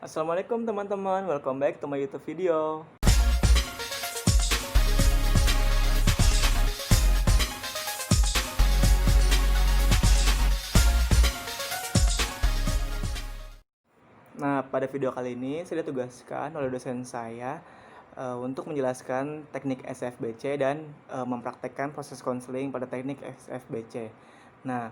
Assalamualaikum teman-teman, welcome back to my YouTube video. Nah, pada video kali ini saya ditugaskan oleh dosen saya untuk menjelaskan teknik SFBC dan mempraktekkan proses konseling pada teknik SFBC. Nah,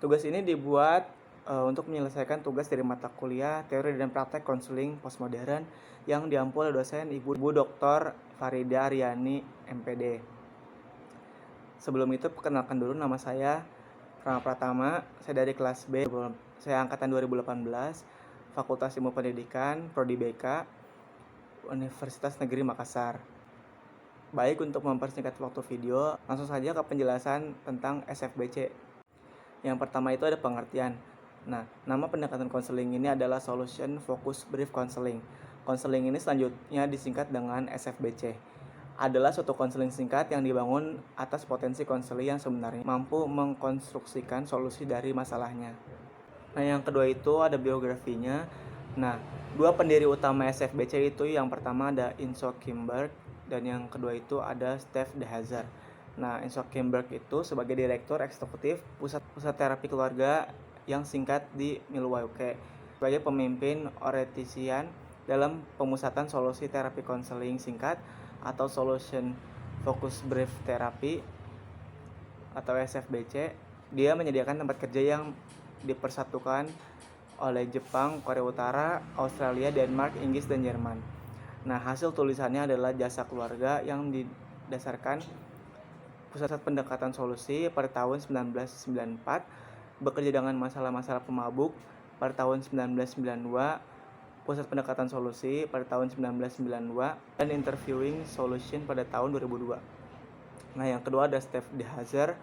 tugas ini dibuat untuk menyelesaikan tugas dari mata kuliah teori dan praktek konseling postmodern yang diampu oleh dosen Ibu Dr. Farida Aryani MPD. Sebelum itu perkenalkan dulu, nama saya Rama Pratama, saya dari kelas B, saya angkatan 2018, Fakultas Ilmu Pendidikan, Prodi BK, Universitas Negeri Makassar. Baik, untuk mempersingkat waktu video, langsung saja ke penjelasan tentang SFBC. Yang pertama itu ada pengertian. Nah, nama pendekatan konseling ini adalah Solution Focus Brief Counseling. Konseling ini selanjutnya disingkat dengan SFBC. Adalah suatu konseling singkat yang dibangun atas potensi konseling yang sebenarnya mampu mengkonstruksikan solusi dari masalahnya. Nah, yang kedua itu ada biografinya. Nah, dua pendiri utama SFBC itu yang pertama ada Inso Kimberg dan yang kedua itu ada Steve De Hazer. Nah, Inso Kimberg itu sebagai direktur eksekutif pusat terapi keluarga yang singkat di Milwaukee, sebagai pemimpin oretisian dalam pemusatan solusi terapi konseling singkat atau Solution Focus Brief Therapy atau SFBC. Dia menyediakan tempat kerja yang dipersatukan oleh Jepang, Korea Utara, Australia, Denmark, Inggris, dan Jerman. Nah, hasil tulisannya adalah Jasa Keluarga yang didasarkan Pusat Pendekatan Solusi pada tahun 1994, Bekerja dengan Masalah-Masalah Pemabuk pada tahun 1992, Pusat Pendekatan Solusi pada tahun 1992, dan Interviewing Solution pada tahun 2002. Nah, yang kedua ada Steve De Hazer,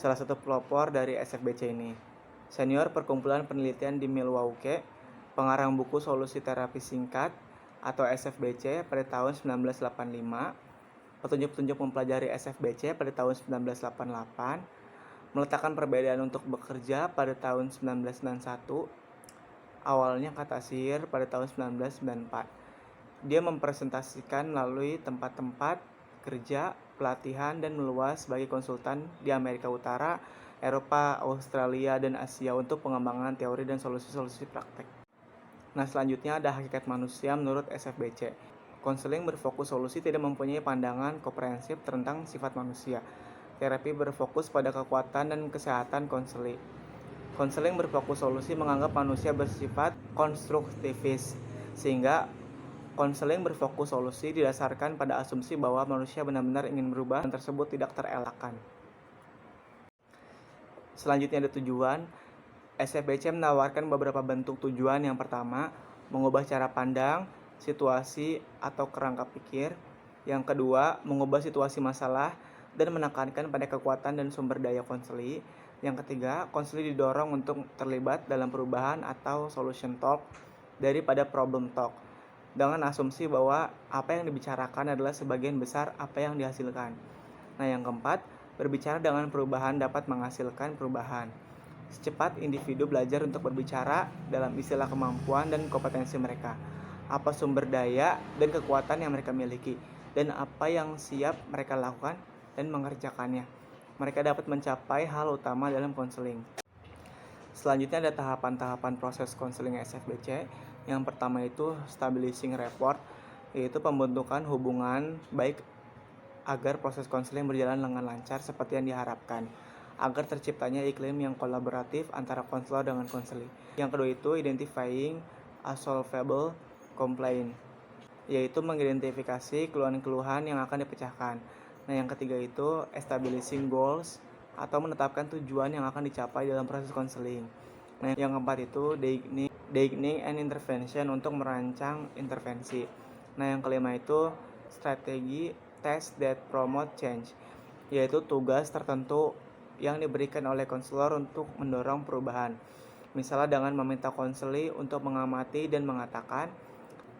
salah satu pelopor dari SFBC ini. Senior Perkumpulan Penelitian di Milwaukee, pengarang buku Solusi Terapi Singkat atau SFBC pada tahun 1985, petunjuk-petunjuk mempelajari SFBC pada tahun 1988, meletakkan perbedaan untuk bekerja pada tahun 1991, awalnya kata sihir pada tahun 1994. Dia mempresentasikan melalui tempat-tempat kerja, pelatihan, dan meluas sebagai konsultan di Amerika Utara, Eropa, Australia, dan Asia untuk pengembangan teori dan solusi-solusi praktek. Nah, selanjutnya ada hakikat manusia menurut SFBC. Konseling berfokus solusi tidak mempunyai pandangan komprehensif tentang sifat manusia. Terapi berfokus pada kekuatan dan kesehatan konseling. Konseling berfokus solusi menganggap manusia bersifat konstruktivis, sehingga konseling berfokus solusi didasarkan pada asumsi bahwa manusia benar-benar ingin berubah dan tersebut tidak terelakkan. Selanjutnya ada tujuan. SFBC menawarkan beberapa bentuk tujuan. Yang pertama, mengubah cara pandang, situasi atau kerangka pikir. Yang kedua, mengubah situasi masalah dan menekankan pada kekuatan dan sumber daya konseli. Yang ketiga, konseli didorong untuk terlibat dalam perubahan atau solution talk daripada problem talk, dengan asumsi bahwa apa yang dibicarakan adalah sebagian besar apa yang dihasilkan. Nah, yang keempat, berbicara dengan perubahan dapat menghasilkan perubahan. Secepat individu belajar untuk berbicara dalam istilah kemampuan dan kompetensi mereka, apa sumber daya dan kekuatan yang mereka miliki, dan apa yang siap mereka lakukan dan mengerjakannya. Mereka dapat mencapai hal utama dalam konseling. Selanjutnya ada tahapan-tahapan proses konseling SFBC. Yang pertama itu establishing rapport, yaitu pembentukan hubungan baik agar proses konseling berjalan dengan lancar seperti yang diharapkan, agar terciptanya iklim yang kolaboratif antara konselor dengan konseli. Yang kedua itu identifying a solvable complaint, yaitu mengidentifikasi keluhan-keluhan yang akan dipecahkan. Nah, yang ketiga itu establishing goals, atau menetapkan tujuan yang akan dicapai dalam proses konseling. Nah, yang keempat itu diagnosing and intervention, untuk merancang intervensi. Nah, yang kelima itu strategi test that promote change, yaitu tugas tertentu yang diberikan oleh konselor untuk mendorong perubahan. Misalnya dengan meminta konseli untuk mengamati dan mengatakan,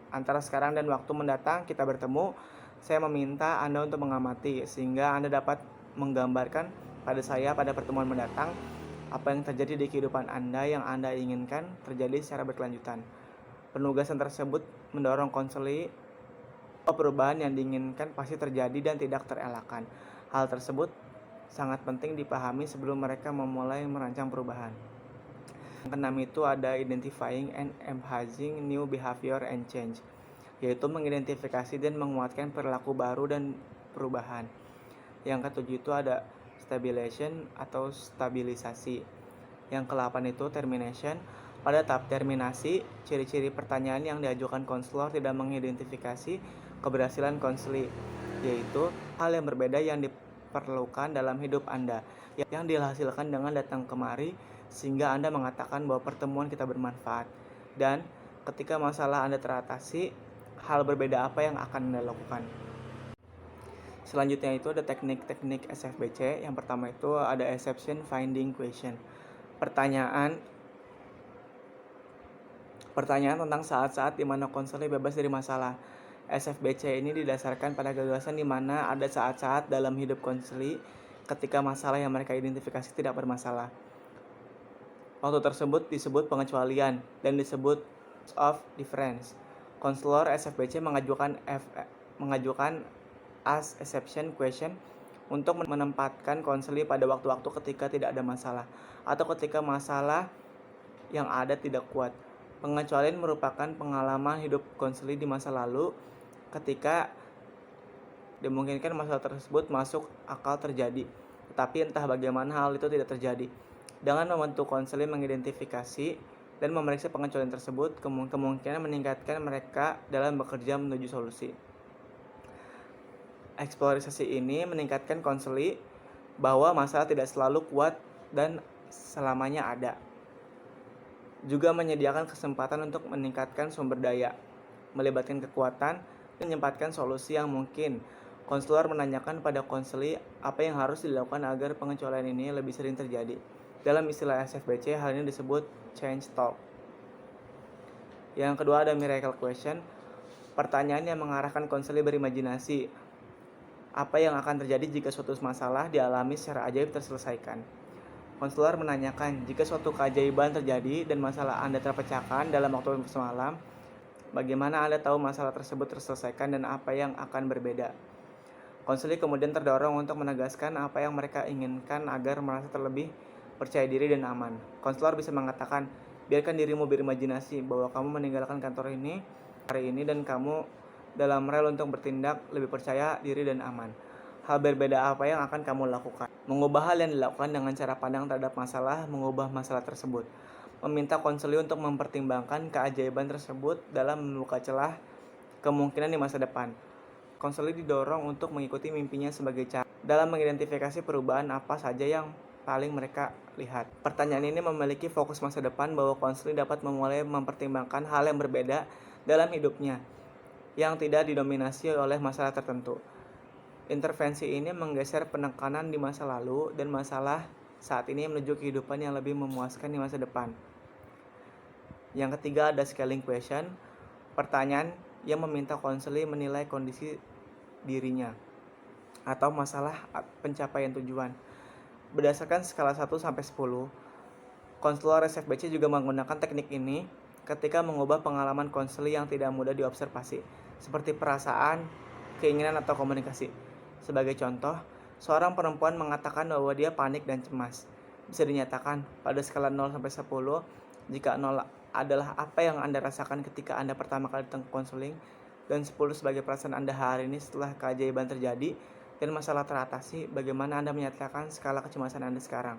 antara sekarang dan waktu mendatang kita bertemu, saya meminta Anda untuk mengamati sehingga Anda dapat menggambarkan pada saya pada pertemuan mendatang apa yang terjadi di kehidupan Anda yang Anda inginkan terjadi secara berkelanjutan. Penugasan tersebut mendorong konseli bahwa perubahan yang diinginkan pasti terjadi dan tidak terelakkan. Hal tersebut sangat penting dipahami sebelum mereka memulai merancang perubahan. Yang keenam itu ada identifying and emphasizing new behavior and change, yaitu mengidentifikasi dan menguatkan perilaku baru dan perubahan. Yang ketujuh itu ada stabilization atau stabilisasi. Yang ke-8 itu termination. Pada tahap terminasi, ciri-ciri pertanyaan yang diajukan konselor tidak mengidentifikasi keberhasilan konseli, yaitu hal yang berbeda yang diperlukan dalam hidup Anda, yang dihasilkan dengan datang kemari sehingga Anda mengatakan bahwa pertemuan kita bermanfaat. Dan ketika masalah Anda teratasi, hal berbeda apa yang akan Anda lakukan. Selanjutnya itu ada teknik-teknik SFBC. Yang pertama itu ada exception finding question. Pertanyaan tentang saat-saat di mana konseli bebas dari masalah. SFBC ini didasarkan pada gagasan di mana ada saat-saat dalam hidup konseli ketika masalah yang mereka identifikasi tidak bermasalah. Waktu tersebut disebut pengecualian dan disebut of difference. Konselor SFBC mengajukan as exception question untuk menempatkan konseli pada waktu-waktu ketika tidak ada masalah atau ketika masalah yang ada tidak kuat. Pengecualian merupakan pengalaman hidup konseli di masa lalu ketika dimungkinkan masalah tersebut masuk akal terjadi, tetapi entah bagaimana hal itu tidak terjadi. Dengan membantu konseli mengidentifikasi dan memeriksa pengecualian tersebut, kemungkinan meningkatkan mereka dalam bekerja menuju solusi. Eksplorasi ini meningkatkan konseli bahwa masalah tidak selalu kuat dan selamanya ada. Juga menyediakan kesempatan untuk meningkatkan sumber daya, melibatkan kekuatan, dan menyempatkan solusi yang mungkin. Konselor menanyakan pada konseli apa yang harus dilakukan agar pengecualian ini lebih sering terjadi. Dalam istilah SFBC, hal ini disebut change talk. Yang kedua ada miracle question. Pertanyaan yang mengarahkan konseli berimajinasi. Apa yang akan terjadi jika suatu masalah dialami secara ajaib terselesaikan? Konselor menanyakan, jika suatu keajaiban terjadi dan masalah Anda terpecahkan dalam waktu semalam, bagaimana Anda tahu masalah tersebut terselesaikan dan apa yang akan berbeda? Konseli kemudian terdorong untuk menegaskan apa yang mereka inginkan agar merasa terlebih percaya diri dan aman. Konselor bisa mengatakan, biarkan dirimu berimajinasi bahwa kamu meninggalkan kantor ini hari ini dan kamu dalam rel untuk bertindak lebih percaya diri dan aman. Hal berbeda apa yang akan kamu lakukan? Mengubah hal yang dilakukan dengan cara pandang terhadap masalah, mengubah masalah tersebut. Meminta konseli untuk mempertimbangkan keajaiban tersebut dalam membuka celah kemungkinan di masa depan. Konseli didorong untuk mengikuti mimpinya sebagai cara dalam mengidentifikasi perubahan apa saja yang paling mereka lihat. Pertanyaan ini memiliki fokus masa depan bahwa konseli dapat memulai mempertimbangkan hal yang berbeda dalam hidupnya yang tidak didominasi oleh masalah tertentu. Intervensi ini menggeser penekanan di masa lalu dan masalah saat ini menuju kehidupan yang lebih memuaskan di masa depan. Yang ketiga ada scaling question. Pertanyaan yang meminta konseli menilai kondisi dirinya atau masalah pencapaian tujuan. Berdasarkan skala 1 sampai 10, konselor SFBC juga menggunakan teknik ini ketika mengubah pengalaman konseli yang tidak mudah diobservasi, seperti perasaan, keinginan atau komunikasi. Sebagai contoh, seorang perempuan mengatakan bahwa dia panik dan cemas. Bisa dinyatakan pada skala 0 sampai 10, jika 0 adalah apa yang Anda rasakan ketika Anda pertama kali datang ke konseling, dan 10 sebagai perasaan Anda hari ini setelah keajaiban terjadi dan masalah teratasi, bagaimana Anda menyatakan skala kecemasan Anda sekarang.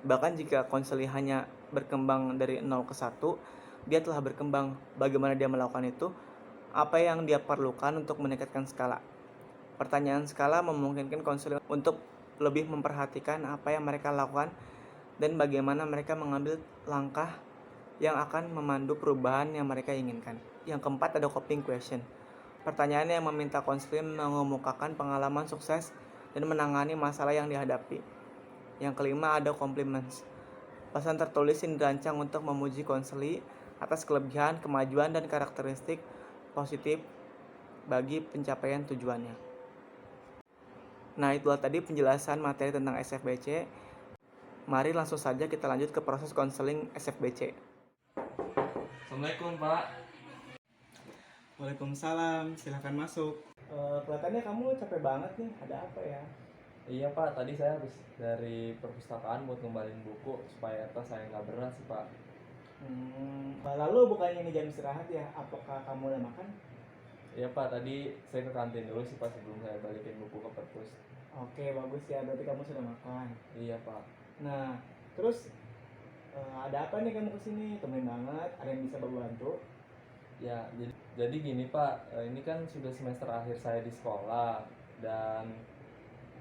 Bahkan jika konseling hanya berkembang dari 0 ke 1, dia telah berkembang. Bagaimana dia melakukan itu? Apa yang dia perlukan untuk meningkatkan skala? Pertanyaan skala memungkinkan konselor untuk lebih memperhatikan apa yang mereka lakukan dan bagaimana mereka mengambil langkah yang akan memandu perubahan yang mereka inginkan. Yang keempat ada coping question. Pertanyaan yang meminta konselor mengemukakan pengalaman sukses dan menangani masalah yang dihadapi. Yang kelima ada compliments. Pesan tertulis yang dirancang untuk memuji konseli atas kelebihan, kemajuan, dan karakteristik positif bagi pencapaian tujuannya. Nah, itulah tadi penjelasan materi tentang SFBC. Mari langsung saja kita lanjut ke proses konseling SFBC. Assalamualaikum Pak. Waalaikumsalam, silahkan masuk. Kelihatannya kamu capek banget nih, ada apa ya? Iya Pak, tadi saya habis dari perpustakaan buat ngembalin buku supaya tas saya nggak berat sih Pak. Lalu bukannya ini jam istirahat ya? Apakah kamu udah makan? Iya Pak, tadi saya ke kantin dulu sih Pak sebelum saya balikin buku ke perpus. Oke, bagus ya, berarti kamu sudah makan. Iya Pak. Nah, terus ada apa nih kamu kesini? Temen banget, ada yang bisa bantu? Ya, jadi gini Pak, ini kan sudah semester akhir saya di sekolah dan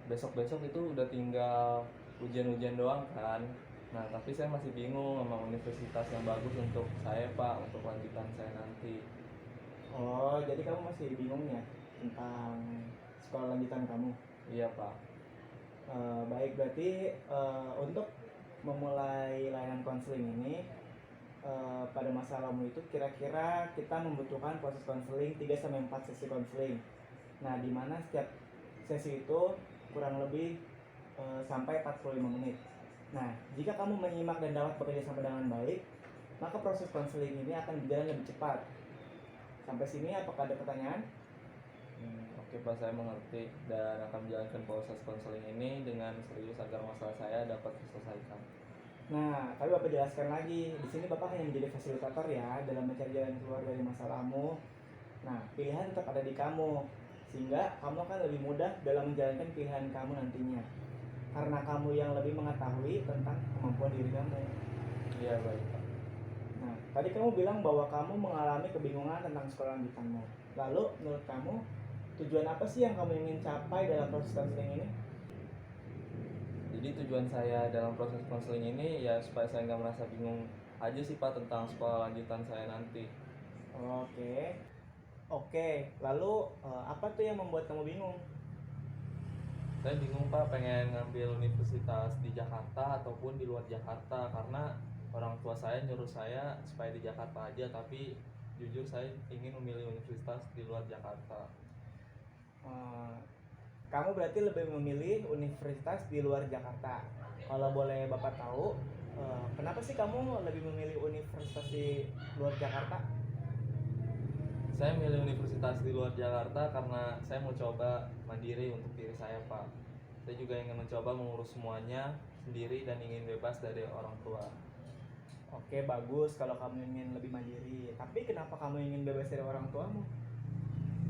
besok-besok itu udah tinggal ujian-ujian doang kan. Nah, tapi saya masih bingung sama universitas yang bagus untuk saya Pak, untuk lanjutan saya nanti. Oh, jadi kamu masih bingung ya tentang sekolah lanjutan kamu? Iya Pak. Baik, berarti untuk memulai layanan konseling ini, pada masa lalu itu kira-kira kita membutuhkan proses konseling 3-4 sesi konseling. Nah, di mana setiap sesi itu kurang lebih sampai 45 menit. Nah, jika kamu menyimak dan dapat bekerja sama dengan baik, maka proses konseling ini akan berjalan lebih cepat. Sampai sini apakah ada pertanyaan? Oke Pak, saya mengerti dan akan menjalankan proses konseling ini dengan serius agar masalah saya dapat diselesaikan. Nah, tapi Bapak jelaskan lagi, di sini Bapak hanya menjadi fasilitator ya dalam mencari jalan keluar dari masalahmu. Nah, pilihan tetap ada di kamu, sehingga kamu akan lebih mudah dalam menjalankan pilihan kamu nantinya. Karena kamu yang lebih mengetahui tentang kemampuan diri kamu. Iya baik Pak. Nah, tadi kamu bilang bahwa kamu mengalami kebingungan tentang sekolah lanjutanmu. Lalu, menurut kamu, tujuan apa sih yang kamu ingin capai dalam proses konseling ini? Jadi tujuan saya dalam proses konseling ini ya supaya saya nggak merasa bingung aja sih Pak tentang sekolah lanjutan saya nanti. Oke. Oke, lalu apa tuh yang membuat kamu bingung? Saya bingung Pak pengen ngambil universitas di Jakarta ataupun di luar Jakarta karena orang tua saya nyuruh saya supaya di Jakarta aja, tapi jujur saya ingin memilih universitas di luar Jakarta. Eh, Kamu berarti lebih memilih universitas di luar Jakarta. Kalau boleh Bapak tahu, kenapa sih kamu lebih memilih universitas di luar Jakarta? Saya milih universitas di luar Jakarta karena saya mau coba mandiri untuk diri saya Pak. Saya juga ingin mencoba mengurus semuanya sendiri dan ingin bebas dari orang tua. Oke, bagus kalau kamu ingin lebih mandiri. Tapi kenapa kamu ingin bebas dari orang tuamu?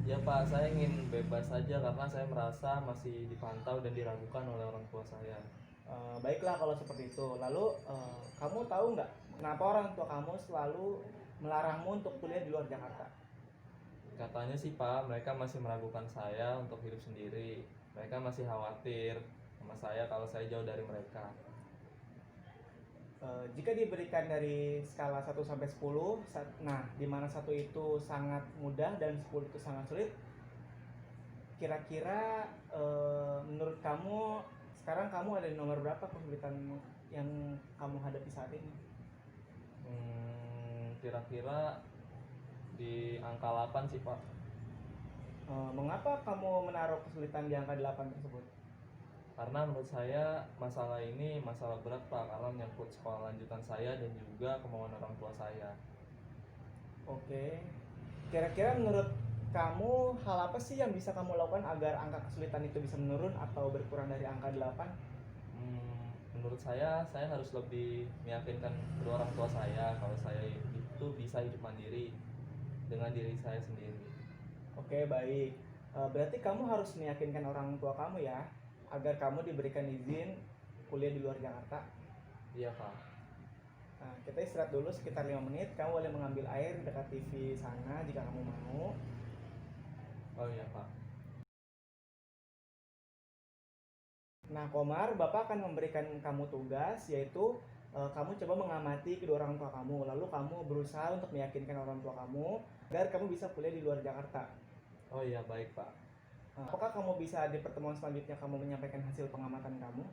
Ya Pak, saya ingin bebas saja karena saya merasa masih dipantau dan diragukan oleh orang tua saya. Baiklah kalau seperti itu. Lalu kamu tahu nggak kenapa orang tua kamu selalu melarangmu untuk kuliah di luar Jakarta? Katanya sih Pak, mereka masih meragukan saya untuk hidup sendiri. Mereka masih khawatir sama saya kalau saya jauh dari mereka. Jika diberikan dari skala 1-10, nah di mana 1 itu sangat mudah dan 10 itu sangat sulit, kira-kira menurut kamu sekarang kamu ada di nomor berapa kesulitan yang kamu hadapi saat ini? Kira-kira di angka 8 sih Pak. Mengapa kamu menaruh kesulitan di angka 8 tersebut? Karena menurut saya masalah ini masalah berat Pak, karena menyangkut sekolah lanjutan saya dan juga kemauan orang tua saya. Oke. Kira-kira menurut kamu hal apa sih yang bisa kamu lakukan agar angka kesulitan itu bisa menurun atau berkurang dari angka 8? Menurut saya harus lebih meyakinkan kedua orang tua saya kalau saya itu bisa hidup mandiri dengan diri saya sendiri. Oke, baik. Berarti kamu harus meyakinkan orang tua kamu ya, agar kamu diberikan izin kuliah di luar Jakarta. Iya Pak. Nah, kita istirahat dulu sekitar 5 menit. Kamu boleh mengambil air dekat TV sana jika kamu mau. Oh iya Pak. Nah, Komar, Bapak akan memberikan kamu tugas, yaitu kamu coba mengamati kedua orang tua kamu. Lalu kamu berusaha untuk meyakinkan orang tua kamu agar kamu bisa kuliah di luar Jakarta. Oh iya baik Pak. Apakah kamu bisa di pertemuan selanjutnya kamu menyampaikan hasil pengamatan kamu?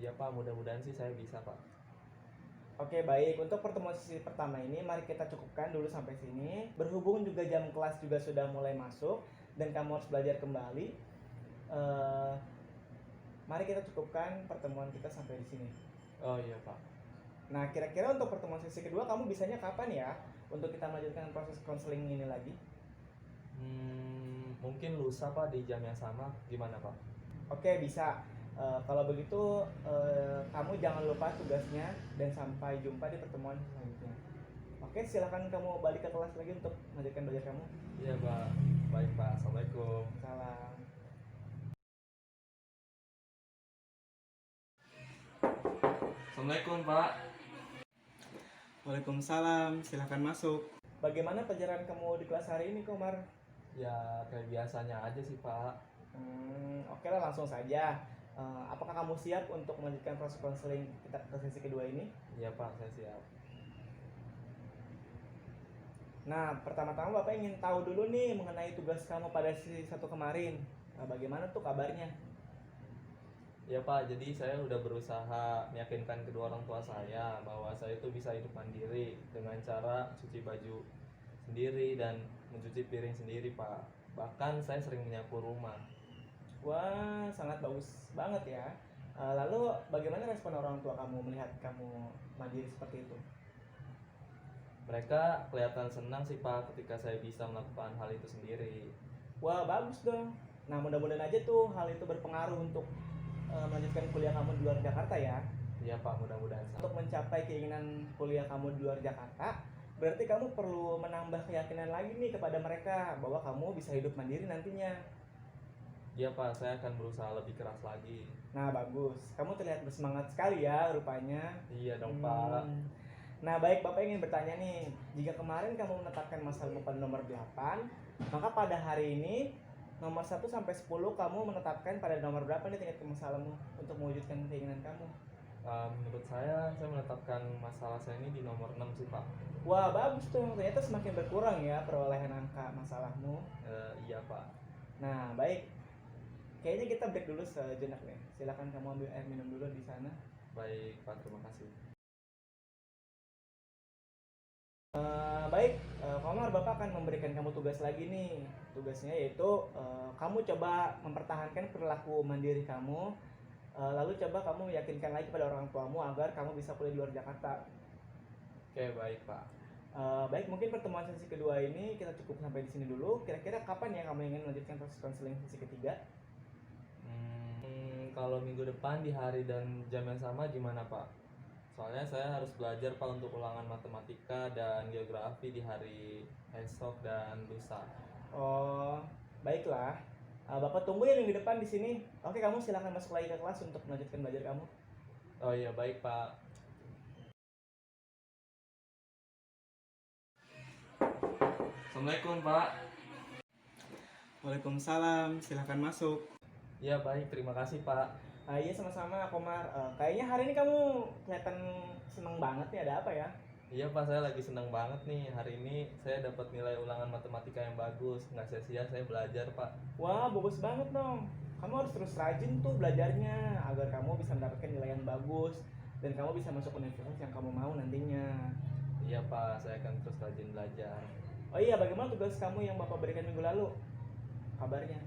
Iya Pak, mudah-mudahan sih saya bisa Pak. Oke, baik. Untuk pertemuan sesi pertama ini, mari kita cukupkan dulu sampai sini. Berhubung juga jam kelas juga sudah mulai masuk dan kamu harus belajar kembali, mari kita cukupkan pertemuan kita sampai di sini. Oh iya Pak. Nah, kira-kira untuk pertemuan sesi kedua kamu bisanya kapan ya? untuk kita melanjutkan proses konseling ini lagi? Mungkin lusa Pak di jam yang sama, gimana Pak? Oke, bisa. Kalau begitu, kamu jangan lupa tugasnya dan sampai jumpa di pertemuan selanjutnya. Oke, silakan kamu balik ke kelas lagi untuk melanjutkan belajar kamu. Iya Pak, baik Pak, Assalamualaikum. Salam. Assalamualaikum Pak. Waalaikumsalam, silakan masuk. Bagaimana pelajaran kamu di kelas hari ini, Komar? Ya kayak biasanya aja sih Pak. Oke lah, langsung saja. Apakah kamu siap untuk melanjutkan proses konseling kita ke sesi kedua ini? Iya Pak, saya siap. Nah, pertama-tama Bapak ingin tahu dulu nih mengenai tugas kamu pada sesi 1 kemarin. Bagaimana tuh kabarnya? Ya Pak, jadi saya udah berusaha meyakinkan kedua orang tua saya bahwa saya itu bisa hidup mandiri dengan cara cuci baju sendiri dan mencuci piring sendiri Pak. Bahkan saya sering menyapu rumah. Wah, sangat bagus banget ya. Lalu bagaimana respon orang tua kamu melihat kamu mandiri seperti itu? Mereka kelihatan senang sih Pak ketika saya bisa melakukan hal itu sendiri. Wah, bagus dong. Nah, mudah-mudahan aja tuh hal itu berpengaruh untuk melanjutkan kuliah kamu di luar Jakarta ya. Iya Pak, mudah-mudahan. Untuk mencapai keinginan kuliah kamu di luar Jakarta, berarti kamu perlu menambah keyakinan lagi nih kepada mereka bahwa kamu bisa hidup mandiri nantinya. Iya Pak, saya akan berusaha lebih keras lagi. Nah, bagus. Kamu terlihat bersemangat sekali ya rupanya. Iya dong Pak. Nah, baik, Bapak ingin bertanya nih, jika kemarin kamu menetapkan masalahmu pada nomor 8, maka pada hari ini nomor 1 sampai 10 kamu menetapkan pada nomor berapa nih tingkat masalahmu untuk mewujudkan keinginan kamu? Menurut saya menetapkan masalah saya ini di nomor 6 sih Pak. Wah, bagus tuh. Ternyata semakin berkurang ya perolehan angka masalahmu. Iya Pak. Nah, baik. Kayaknya kita break dulu sejenak nih. Silakan kamu ambil air minum dulu di sana. Baik Pak, terima kasih. Baik, Komar, Bapak akan memberikan kamu tugas lagi nih. Tugasnya yaitu kamu coba mempertahankan perilaku mandiri kamu, lalu coba kamu meyakinkan lagi pada orang tuamu agar kamu bisa kuliah di luar Jakarta. Oke, baik Pak. Baik, mungkin pertemuan sesi kedua ini kita cukup sampai di sini dulu. Kira-kira kapan ya kamu ingin melanjutkan proses konseling sesi ketiga? Kalau minggu depan di hari dan jam yang sama gimana Pak? Soalnya saya harus belajar Pak untuk ulangan matematika dan geografi di hari esok dan lusa. Oh, baiklah. Bapak tunggu ya minggu depan di sini. Oke, kamu silakan masuk lagi ke kelas untuk melanjutkan belajar kamu. Oh iya, baik Pak. Assalamualaikum Pak. Waalaikumsalam, silakan masuk. Ya baik, terima kasih Pak. Iya, sama-sama Komar. Kayaknya hari ini kamu kelihatan seneng banget nih, ada apa ya? Iya Pak, saya lagi senang banget nih. Hari ini saya dapat nilai ulangan matematika yang bagus. Nggak sia-sia saya belajar Pak. Wah, bagus banget dong. Kamu harus terus rajin tuh belajarnya agar kamu bisa mendapatkan nilai yang bagus dan kamu bisa masuk universitas yang kamu mau nantinya. Iya Pak, saya akan terus rajin belajar. Oh iya, bagaimana tugas kamu yang Bapak berikan minggu lalu? Kabarnya?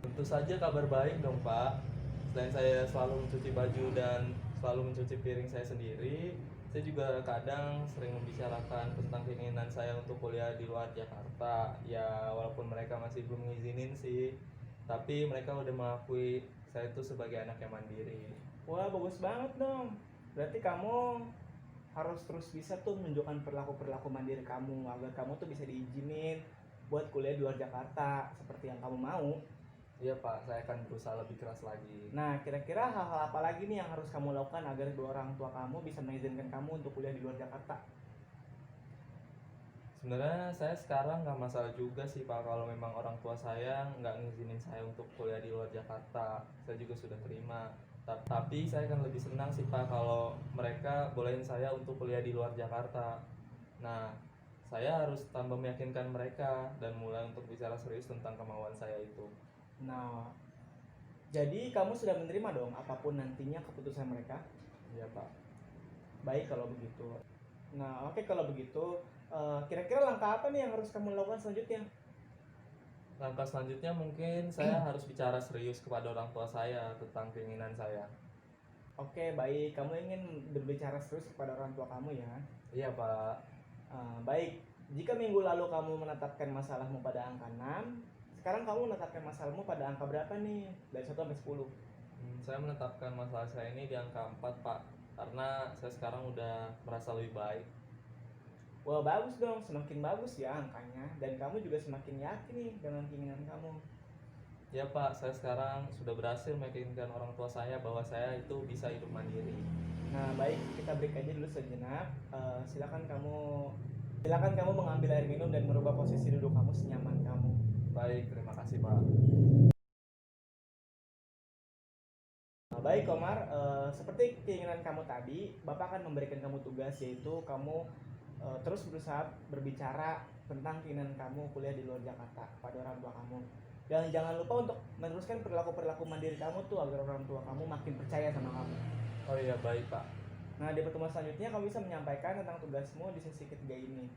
Tentu saja kabar baik dong Pak. Selain saya selalu mencuci baju dan selalu mencuci piring saya sendiri, saya juga kadang sering membicarakan tentang keinginan saya untuk kuliah di luar Jakarta. Ya walaupun mereka masih belum ngizinin sih, tapi mereka udah mengakui saya itu sebagai anak yang mandiri. Wah, bagus banget dong. Berarti kamu harus terus bisa tuh menunjukkan perilaku-perilaku mandiri kamu agar kamu tuh bisa diizinin buat kuliah di luar Jakarta seperti yang kamu mau. Iya Pak, saya akan berusaha lebih keras lagi. Nah, kira-kira hal-hal apa lagi nih yang harus kamu lakukan agar kedua orang tua kamu bisa mengizinkan kamu untuk kuliah di luar Jakarta? Sebenarnya saya sekarang nggak masalah juga sih Pak kalau memang orang tua saya nggak ngizinin saya untuk kuliah di luar Jakarta. Saya juga sudah terima. Tapi saya akan lebih senang sih Pak kalau mereka bolehin saya untuk kuliah di luar Jakarta. Nah, saya harus tambah meyakinkan mereka dan mulai untuk bicara serius tentang kemauan saya itu. Nah, jadi kamu sudah menerima dong apapun nantinya keputusan mereka? Iya Pak. Baik kalau begitu. Nah, oke kalau begitu, kira-kira langkah apa nih yang harus kamu lakukan selanjutnya? Langkah selanjutnya mungkin saya harus bicara serius kepada orang tua saya tentang keinginan saya. Oke, baik. Kamu ingin berbicara serius kepada orang tua kamu ya? Iya Pak. Baik, jika minggu lalu kamu menetapkan masalahmu pada angka 6, sekarang kamu menetapkan masalahmu pada angka berapa nih? Dari 1 sampai 10. Saya menetapkan masalah saya ini di angka 4 Pak, karena saya sekarang udah merasa lebih baik. Wah, bagus dong, semakin bagus ya angkanya. Dan kamu juga semakin yakin nih dengan keinginan kamu. Ya Pak, saya sekarang sudah berhasil meyakinkan orang tua saya bahwa saya itu bisa hidup mandiri. Nah, baik, kita break aja dulu sejenak. Silakan kamu mengambil air minum dan merubah posisi duduk kamu senyaman kamu. Baik, terima kasih Pak. Baik Komar, seperti keinginan kamu tadi, Bapak akan memberikan kamu tugas, yaitu kamu terus berusaha berbicara tentang keinginan kamu kuliah di luar Jakarta pada orang tua kamu. Dan jangan lupa untuk meneruskan perilaku-perilaku mandiri kamu tuh agar orang tua kamu makin percaya sama kamu. Oh iya, baik Pak. Nah, di pertemuan selanjutnya kamu bisa menyampaikan tentang tugasmu di sesi ketiga ini.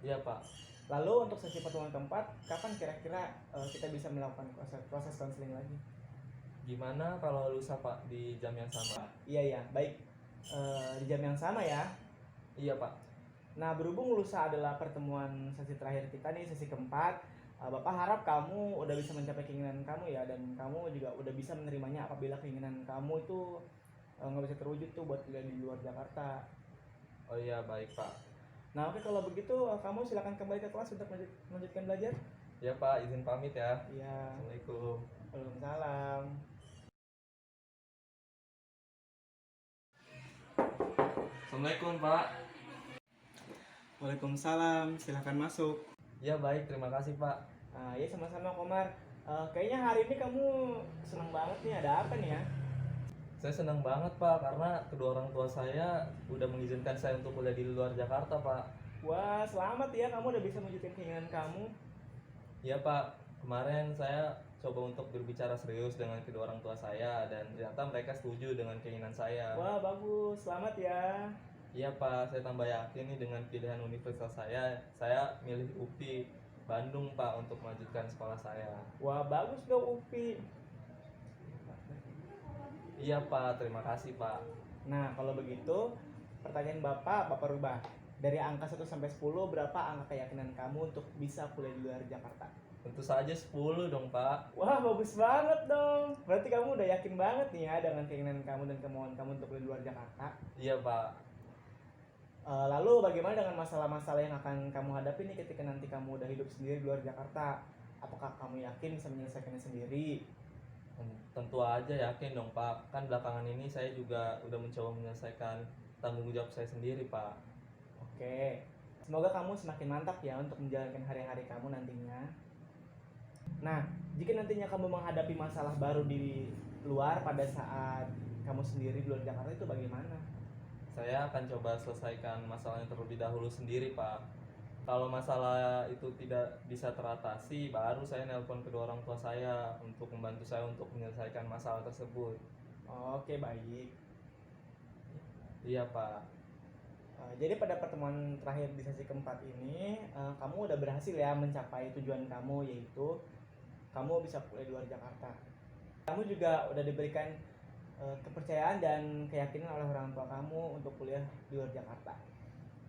Iya Pak. Lalu untuk sesi pertemuan keempat, kapan kira-kira kita bisa melakukan proses konseling lagi? Gimana kalau lusa Pak, di jam yang sama? Iya, baik. Di jam yang sama ya. Iya Pak. Nah, berhubung lusa adalah pertemuan sesi terakhir kita nih, sesi keempat, Bapak harap kamu udah bisa mencapai keinginan kamu ya, dan kamu juga udah bisa menerimanya apabila keinginan kamu itu nggak bisa terwujud tuh buat kuliah di luar Jakarta. Oh iya, baik Pak. Nah, oke, kalau begitu kamu silakan kembali ke kelas untuk melanjutkan belajar. Ya Pak, izin pamit ya. Iya. Assalamualaikum. Waalaikumsalam. Assalamualaikum Pak. Waalaikumsalam, silakan masuk. Ya baik, terima kasih Pak. Ya sama-sama Komar. Kayaknya hari ini kamu senang banget nih, ada apa nih ya? Saya senang banget Pak, karena kedua orang tua saya udah mengizinkan saya untuk kuliah di luar Jakarta Pak. Wah, selamat ya, kamu udah bisa mewujudkan keinginan kamu. Iya Pak, kemarin saya coba untuk berbicara serius dengan kedua orang tua saya, dan ternyata mereka setuju dengan keinginan saya. Wah, bagus, selamat ya. Iya Pak, saya tambah yakin nih dengan pilihan universitas saya milih UPI Bandung Pak untuk melanjutkan sekolah saya. Wah, bagus dong UPI. Iya Pak, terima kasih Pak. Nah, kalau begitu, pertanyaan Bapak rubah. Dari angka 1 sampai 10, berapa angka keyakinan kamu untuk bisa kuliah di luar Jakarta? Tentu saja 10 dong Pak. Wah, bagus banget dong. Berarti kamu udah yakin banget nih ya dengan keinginan kamu dan kemauan kamu untuk kuliah di luar Jakarta. Iya Pak. Lalu bagaimana dengan masalah-masalah yang akan kamu hadapi nih ketika nanti kamu udah hidup sendiri di luar Jakarta? Apakah kamu yakin bisa menyelesaikannya sendiri? Tentu aja yakin dong Pak, kan belakangan ini saya juga udah mencoba menyelesaikan tanggung jawab saya sendiri Pak. Oke, semoga kamu semakin mantap ya untuk menjalankan hari-hari kamu nantinya. Nah, jika nantinya kamu menghadapi masalah baru di luar pada saat kamu sendiri di luar Jakarta, itu bagaimana? Saya akan coba selesaikan masalahnya terlebih dahulu sendiri Pak. Kalau masalah itu tidak bisa teratasi, baru saya nelpon kedua orang tua saya untuk membantu saya untuk menyelesaikan masalah tersebut. Oke, baik. Iya Pak. Jadi pada pertemuan terakhir di sesi keempat ini, kamu udah berhasil ya mencapai tujuan kamu, yaitu kamu bisa kuliah di luar Jakarta. Kamu juga udah diberikan kepercayaan dan keyakinan oleh orang tua kamu untuk kuliah di luar Jakarta.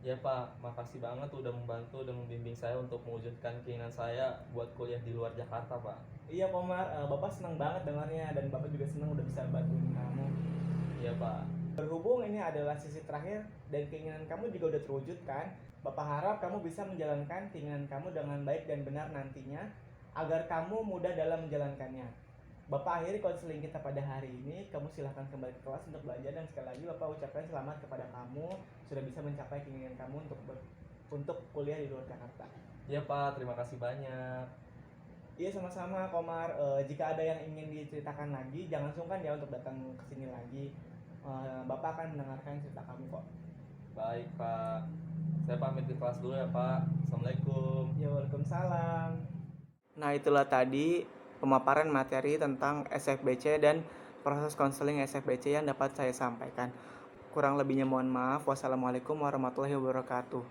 Ya Pak, makasih banget udah membantu dan membimbing saya untuk mewujudkan keinginan saya buat kuliah di luar Jakarta Pak. Iya Komar, Bapak senang banget dengarnya, dan Bapak juga senang udah bisa bantuin kamu. Iya Pak. Berhubung ini adalah sesi terakhir dan keinginan kamu juga udah terwujudkan, Bapak harap kamu bisa menjalankan keinginan kamu dengan baik dan benar nantinya, agar kamu mudah dalam menjalankannya. Bapak akhiri konseling kita pada hari ini. Kamu silahkan kembali ke kelas untuk belajar, dan sekali lagi Bapak ucapkan selamat kepada kamu sudah bisa mencapai keinginan kamu untuk kuliah di luar Jakarta. Iya Pak, terima kasih banyak. Iya, sama-sama Komar. Jika ada yang ingin diceritakan lagi, jangan sungkan ya untuk datang ke sini lagi. Bapak akan mendengarkan cerita kamu kok. Baik Pak, saya pamit ke kelas dulu ya Pak. Assalamualaikum. Ya, waalaikumsalam. Nah, itulah tadi pemaparan materi tentang SFBC dan proses konseling SFBC yang dapat saya sampaikan. Kurang lebihnya mohon maaf. Wassalamualaikum warahmatullahi wabarakatuh.